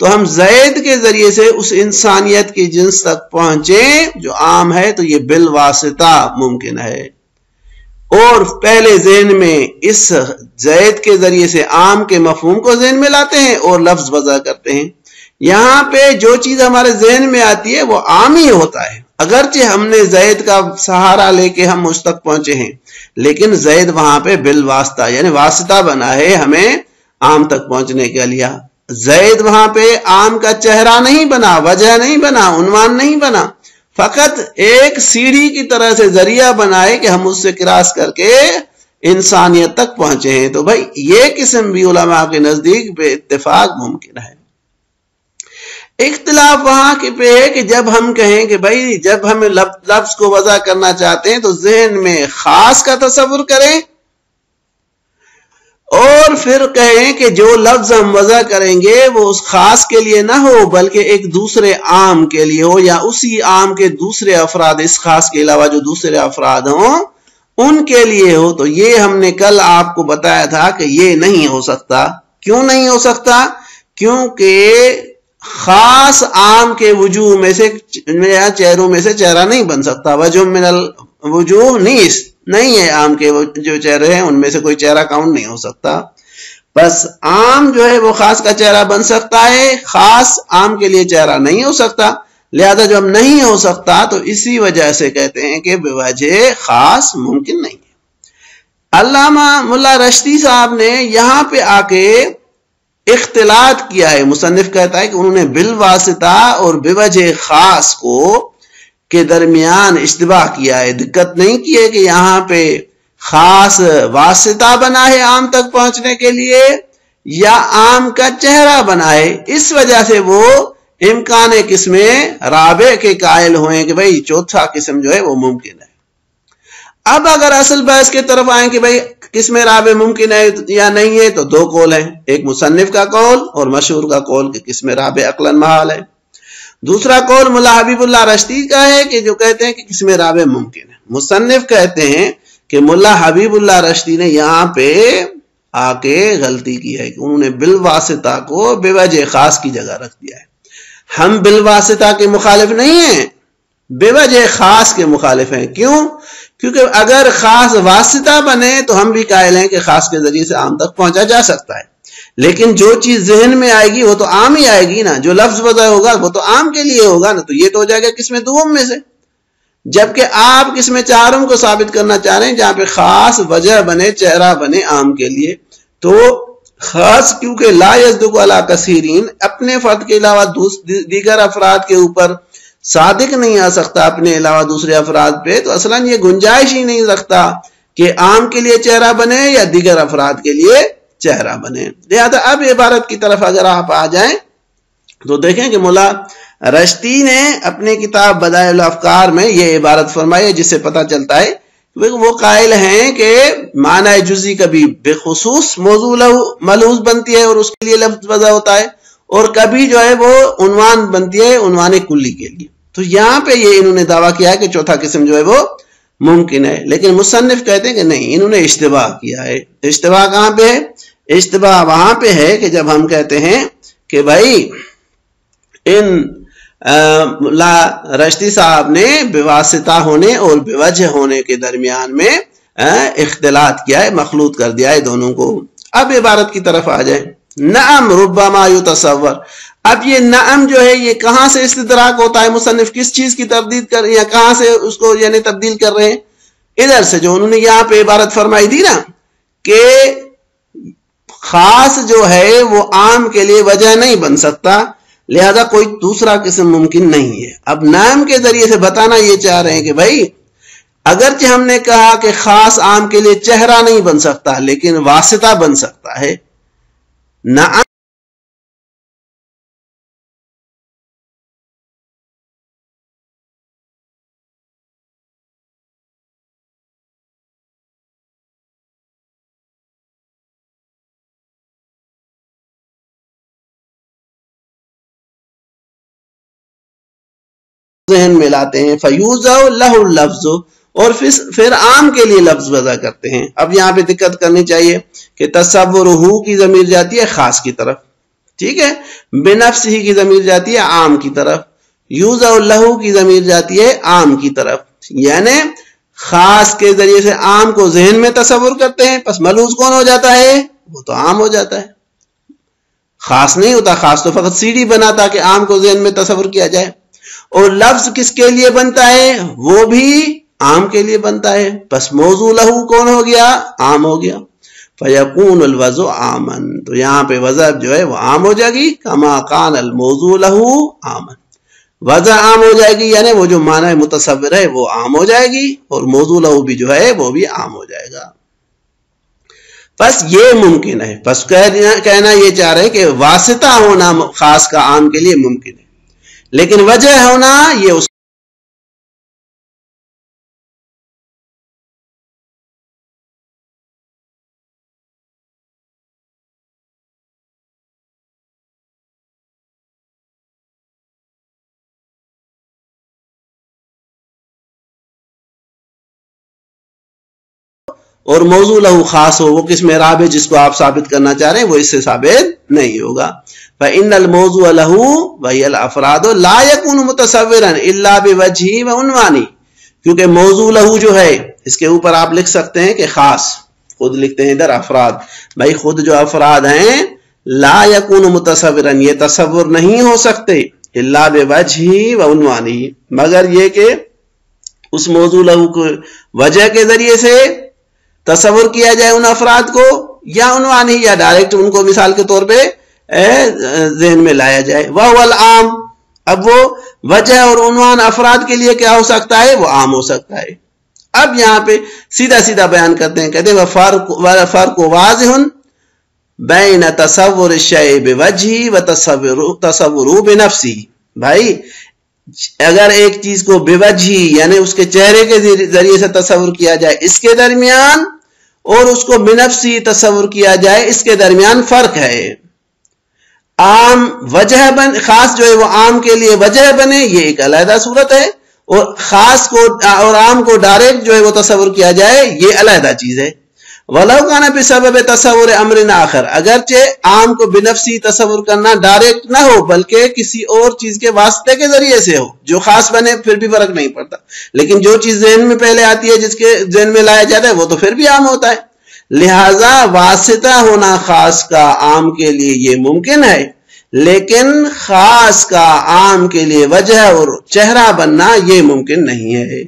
تو ہم زید کے ذریعے سے اس انسانیت کی جنس تک پہنچیں جو عام ہے، تو یہ بالواسطہ ممکن ہے۔ اور پہلے ذہن میں اس زید کے ذریعے سے عام کے مفہوم کو ذہن میں لاتے ہیں اور لفظ وضع کرتے ہیں۔ یہاں پہ جو چیز ہمارے ذہن میں آتی ہے وہ عام ہی ہوتا ہے، اگرچہ ہم نے زید کا سہارا لے کے ہم مجھ تک پہنچے ہیں، لیکن زید وہاں پہ بالواسطہ یعنی واسطہ بنا ہے ہمیں عام تک پہنچنے کے لیے۔ زید وہاں پہ عام کا چہرہ نہیں بنا، وجہ نہیں بنا، عنوان نہیں بنا، فقط ایک سیڑھی کی طرح سے ذریعہ بنائے کہ ہم اس سے کراس کر کے انسانیت تک پہنچے ہیں۔ تو بھائی یہ قسم بھی علماء کے نزدیک بے اتفاق ممکن ہے۔ اختلاف وہاں کے پہ ہے کہ جب ہم کہیں کہ بھائی جب ہم لفظ کو وضع کرنا چاہتے ہیں تو ذہن میں خاص کا تصور کریں، اور پھر کہیں کہ جو لفظ ہم وضع کریں گے وہ اس خاص کے لیے نہ ہو بلکہ ایک دوسرے عام کے لیے ہو، یا اسی عام کے دوسرے افراد، اس خاص کے علاوہ جو دوسرے افراد ہوں ان کے لیے ہو۔ تو یہ ہم نے کل آپ کو بتایا تھا کہ یہ نہیں ہو سکتا۔ کیوں نہیں ہو سکتا؟ کیونکہ خاص عام کے وجوہ میں سے یا چہروں میں سے چہرہ نہیں بن سکتا۔ وجہ من الوجوہ نہیں ہے، عام کے جو چہرے ہیں ان میں سے کوئی چہرہ کاؤنٹ نہیں ہو سکتا۔ بس عام جو ہے وہ خاص کا چہرہ بن سکتا ہے، خاص عام کے لیے چہرہ نہیں ہو سکتا، لہذا جب نہیں ہو سکتا تو اسی وجہ سے کہتے ہیں کہ بوجہ خاص ممکن نہیں ہے۔ علامہ ملا رشدی صاحب نے یہاں پہ آ کے اختلاط کیا ہے۔ مصنف کہتا ہے کہ انہوں نے بالواسطہ اور بوجہ خاص کو کے درمیان اشتباہ کیا ہے، دقت نہیں کی ہے کہ یہاں پہ خاص واسطہ بنا ہے عام تک پہنچنے کے لیے یا عام کا چہرہ بنا ہے، اس وجہ سے وہ امکان قسم رابع کے قائل ہوئے کہ بھئی چوتھا قسم جو ہے وہ ممکن ہے۔ اب اگر اصل بحث کی طرف آئیں کہ بھئی قسم رابع ممکن ہے یا نہیں ہے، تو دو قول ہیں، ایک مصنف کا قول اور مشہور کا قول کہ قسم رابع عقلاً محال ہے۔ دوسرا قول ملا حبیب اللہ رشدی کا ہے کہ جو کہتے ہیں کہ قسم رابع ممکن ہے۔ مصنف کہتے ہیں کہ ملا حبیب اللہ رشدی نے یہاں پہ آ کے غلطی کی ہے کہ انہوں نے بالواسطہ کو بے وجہ خاص کی جگہ رکھ دیا ہے۔ ہم بالواسطہ کے مخالف نہیں ہیں، بے وجہ خاص کے مخالف ہیں۔ کیوں؟ کیونکہ اگر خاص واسطہ بنے تو ہم بھی قائل ہیں کہ خاص کے ذریعے سے عام تک پہنچا جا سکتا ہے، لیکن جو چیز ذہن میں آئے گی وہ تو عام ہی آئے گی نا، جو لفظ وضع ہوگا وہ تو عام کے لیے ہوگا نا، تو یہ تو ہو جائے گا قسم دوم میں سے۔ جبکہ آپ قسم چہارم کو ثابت کرنا چاہ رہے ہیں جہاں پہ خاص وجہ بنے، چہرہ بنے عام کے لیے، تو خاص کیونکہ لا یصدق علی کثیرین اپنے فرد کے علاوہ دیگر افراد کے اوپر صادق نہیں آ سکتا اپنے علاوہ دوسرے افراد پہ، تو اصلاً یہ گنجائش ہی نہیں رکھتا کہ عام کے لیے چہرہ بنے یا دیگر افراد کے لیے چہرہ بنے۔ لہذا اب عبارت کی طرف اگر آپ آ جائیں تو دیکھیں کہ ملا رشدی نے اپنے کتاب بدائع الافکار میں یہ عبارت فرمائی ہے، جس سے پتہ چلتا ہے وہ قائل ہیں کہ معنی جزئی کبھی بخصوص موضوع ملحوظ بنتی ہے اور اس کے لیے لفظ وضع ہوتا ہے، اور کبھی جو ہے وہ عنوان بنتی ہے عنوان کلی کے لیے۔ تو یہاں پہ یہ انہوں نے دعویٰ کیا ہے کہ چوتھا قسم جو ہے وہ ممکن ہے، لیکن مصنف کہتے ہیں کہ نہیں، انہوں نے اشتباہ کیا ہے۔ اشتباہ کہاں پہ ہے؟ اشتباہ وہاں پہ ہے کہ جب ہم کہتے ہیں کہ بھائی ان رشدی صاحب نے بواسطہ ہونے اور بوجہ ہونے کے درمیان میں اختلاط کیا ہے، مخلوط کر دیا ہے دونوں کو۔ اب عبارت کی طرف آ جائیں، نعم ربما یتصور۔ اب یہ نعم جو ہے یہ کہاں سے استدراک ہوتا ہے؟ مصنف کس چیز کی تردید کر یا کہاں سے اس کو یعنی تبدیل کر رہے ہیں؟ ادھر سے جو انہوں نے یہاں پہ عبارت فرمائی دی نا کہ خاص جو ہے وہ عام کے لیے وجہ نہیں بن سکتا، لہذا کوئی دوسرا قسم ممکن نہیں ہے۔ اب نام کے ذریعے سے بتانا یہ چاہ رہے ہیں کہ بھائی اگرچہ ہم نے کہا کہ خاص عام کے لیے چہرہ نہیں بن سکتا لیکن واسطہ بن سکتا ہے۔ نعم ذہن میں لاتے ہیں، فیوزع لہ اللفظ، اور پھر عام کے لیے لفظ وضع کرتے ہیں۔ اب یہاں پہ دقت کرنی چاہیے کہ تصورہ کی ضمیر جاتی ہے خاص کی طرف، ٹھیک ہے. بنفس ہی کی ضمیر جاتی ہے عام کی طرف، یوزع لہو کی ضمیر جاتی ہے عام کی طرف. یعنی خاص کے ذریعے سے عام کو ذہن میں تصور کرتے ہیں، پس ملحوظ کون ہو جاتا ہے؟ وہ تو عام ہو جاتا ہے، خاص نہیں ہوتا. خاص تو فقط سیڑھی بنا تاکہ عام کو ذہن میں تصور کیا جائے. اور لفظ کس کے لیے بنتا ہے؟ وہ بھی عام کے لیے بنتا ہے. پس موضوع لہو کون ہو گیا؟ عام ہو گیا. فَيَكُونُ الْوَضْعُ عَامًا، تو یہاں پہ وضع جو ہے وہ عام ہو جائے گی. كَمَا كَانَ الْمَوْضُوعُ لَهُ عَامًا، وضع عام ہو جائے گی، یعنی وہ جو معنی متصور ہے وہ عام ہو جائے گی، اور موضوع لہو بھی جو ہے وہ بھی عام ہو جائے گا. بس یہ ممکن ہے. بس کہنا یہ چاہ رہے کہ واسطہ ہونا خاص کا عام کے لیے ممکن ہے، لیکن وجہ ہونا یہ اس اور موضوع لہو خاص ہو، وہ کس اعراب ہے جس کو آپ ثابت کرنا چاہ رہے ہیں، وہ اس سے ثابت نہیں ہوگا. فَإِنَّ الْمَوْضُوعَ لَهُ وَهِيَ الْأَفْرَادُ لَا يَكُونُ مُتَصَوِّرًا إِلَّا بِوَجْهِهِ وَعُنْوَانِهِ، کیونکہ موضوع لہو جو ہے اس کے اوپر آپ لکھ سکتے ہیں کہ خاص، خود لکھتے ہیں ادھر افراد. بھائی خود جو افراد ہیں لا يَكُونُ مُتَصَوِّرًا، یہ تصور نہیں ہو سکتے، إِلَّا بِوَجْهِهِ وَعُنْوَانِهِ، مگر یہ کہ اس موضوع لہو کو وجہ کے ذریعے سے تصور کیا جائے ان افراد کو، یا عنوان ہی، یا ڈائریکٹ ان کو مثال کے طور پہ ذہن میں لایا جائے. وَهُوَ الْعَامُ، اب وہ وجہ اور عنوان افراد کے لیے کیا ہو سکتا ہے؟ وہ عام ہو سکتا ہے. اب یہاں پہ سیدھا سیدھا بیان کرتے ہیں، کہتے ہیں وَفَرْقُ وَاضِحٌ بَيْنَ تَصَوُّرِ الشَّيْءِ بِوَجْهِهِ وَتَصَوُّرُهُ بِنَفْسِهِ. بھائی اگر ایک چیز کو بے وجہی یعنی اس کے چہرے کے ذریعے سے تصور کیا جائے اس کے درمیان، اور اس کو بنفسی تصور کیا جائے اس کے درمیان فرق ہے. عام وجہ خاص جو ہے وہ عام کے لیے وجہ بنے، یہ ایک علیحدہ صورت ہے، اور خاص کو اور عام کو ڈائریکٹ جو ہے وہ تصور کیا جائے یہ علیحدہ چیز ہے. وَلَوْ كَانَ بِسَبَبِ تَصَوُّرِ أَمْرٍ آخر، اگرچہ عام کو بنفسی تصور کرنا ڈائریکٹ نہ ہو بلکہ کسی اور چیز کے واسطے کے ذریعے سے ہو، جو خاص بنے پھر بھی فرق نہیں پڑتا، لیکن جو چیز ذہن میں پہلے آتی ہے جس کے ذہن میں لایا جاتا ہے وہ تو پھر بھی عام ہوتا ہے. لہذا واسطہ ہونا خاص کا عام کے لیے یہ ممکن ہے، لیکن خاص کا عام کے لیے وجہ اور چہرہ بننا یہ ممکن نہیں ہے.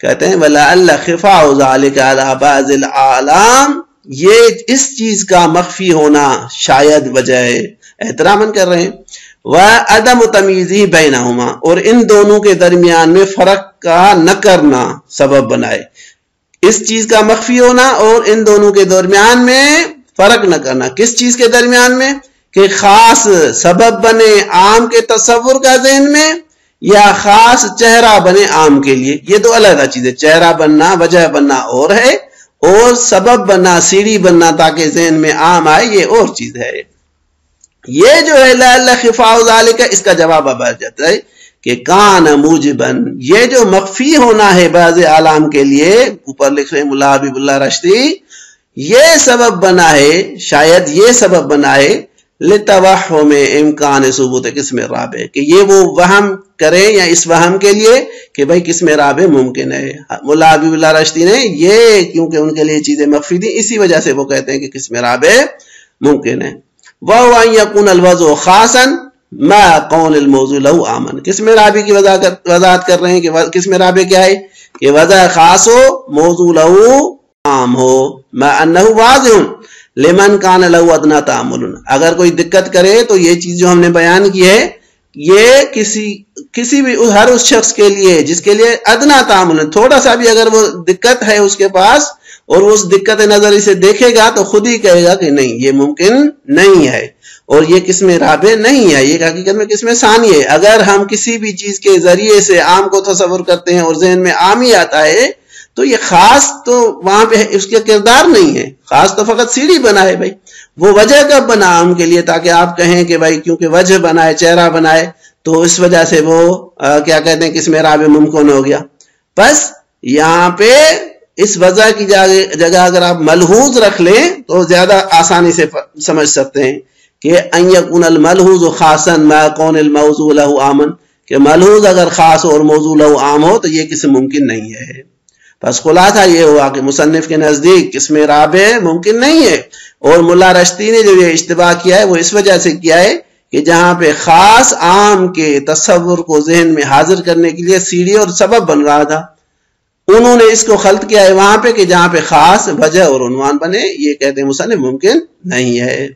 کہتے ہیں وَلَعَلَّ خِفَاءُ ذَلِكَ عَلَى بَعْضِ الْعَالَمِ، یہ اس چیز کا مخفی ہونا شاید وجہ ہے، احتراماً کر رہے ہیں. وَعَدَمُ تَمِيزِهِ بَيْنَهُمَا، اور ان دونوں کے درمیان میں فرق کا نہ کرنا سبب بنائے. اس چیز کا مخفی ہونا اور ان دونوں کے درمیان میں فرق نہ کرنا. کس چیز کے درمیان میں؟ کہ خاص سبب بنے عام کے تصور کا ذہن میں، یا خاص چہرہ بنے عام کے لیے. یہ دو علیحدہ چیزیں، چہرہ بننا وجہ بننا اور ہے، اور سبب بننا سیڑھی بننا تاکہ ذہن میں عام آئے یہ اور چیز ہے. یہ جو ہے لَعَلَّ خِفَاءُ ذَلِكَ، اس کا جواب اب آ جاتا ہے کہ کان موجبن، یہ جو مخفی ہونا ہے بعض عالم کے لیے، اوپر لکھ رہے مولا حبیب اللہ رشدی، یہ سبب بنا ہے، شاید یہ سبب بنا ہے لتوہم امکان ثبوت قسم رابع، کہ یہ وہ وہم کرے یا اس وہم کے لیے کہ بھائی قسم رابع ممکن ہے. مولا حبیب اللہ رشدی نے یہ کیونکہ ان کے لیے چیزیں مخفی تھی اسی وجہ سے وہ کہتے ہیں کہ قسم رابع ممکن ہے. وَهُوَ أَن يَكُونَ الْوَضْعُ خَاصًا مَا قَوْنِ الْمَوْضُوعِ لَهُ عَامًا. قسم رابع کی وضاحت کر رہے ہیں کہ قسم رابع کیا ہے؟ کہ وضع خاص ہو، موضوع لہو عام ہو، مَا أَنَّهُ وَاضِحٌ لمن کان لہو ادنا تعامل. اگر کوئی دقت کرے تو یہ چیز جو ہم نے بیان کی ہے یہ کسی بھی ہر اس شخص کے لیے جس کے لیے ادنا تعامل، تھوڑا سا بھی اگر وہ دقت ہے اس کے پاس اور وہ اس دقت نظری سے دیکھے گا تو خود ہی کہے گا کہ نہیں یہ ممکن نہیں ہے اور یہ قسم رابع نہیں ہے، یہ حقیقت میں قسم ثانی ہے. اگر ہم کسی بھی چیز کے ذریعے سے عام کو تصور کرتے ہیں اور ذہن میں عام ہی آتا ہے تو یہ خاص تو وہاں پہ اس کا کردار نہیں ہے، خاص تو فقط سیڑھی بنا ہے. بھائی وہ وجہ کب بنا عام کے لیے؟ تاکہ آپ کہیں کہ بھائی کیونکہ وجہ بنائے چہرہ بنائے تو اس وجہ سے وہ کیا کہتے ہیں قسم رابع ممکن ہو گیا. بس یہاں پہ اس وجہ کی جگہ اگر آپ ملحوظ رکھ لیں تو زیادہ آسانی سے سمجھ سکتے ہیں کہ ان یکون الملحوظ خاصا ما کون الموضوع له عاما، کہ ملحوظ اگر خاص اور موضوع له عام ہو تو یہ کسی ممکن نہیں ہے۔ بس خلاصہ یہ ہوا کہ مصنف کے نزدیک قسم رابع ممکن نہیں ہے، اور ملا رشتی نے جو یہ اشتباہ کیا ہے وہ اس وجہ سے کیا ہے کہ جہاں پہ خاص عام کے تصور کو ذہن میں حاضر کرنے کے لیے سیڑھی اور سبب بن رہا تھا، انہوں نے اس کو خلط کیا ہے وہاں پہ کہ جہاں پہ خاص وجہ اور عنوان بنے، یہ کہتے ہیں مصنف ممکن نہیں ہے۔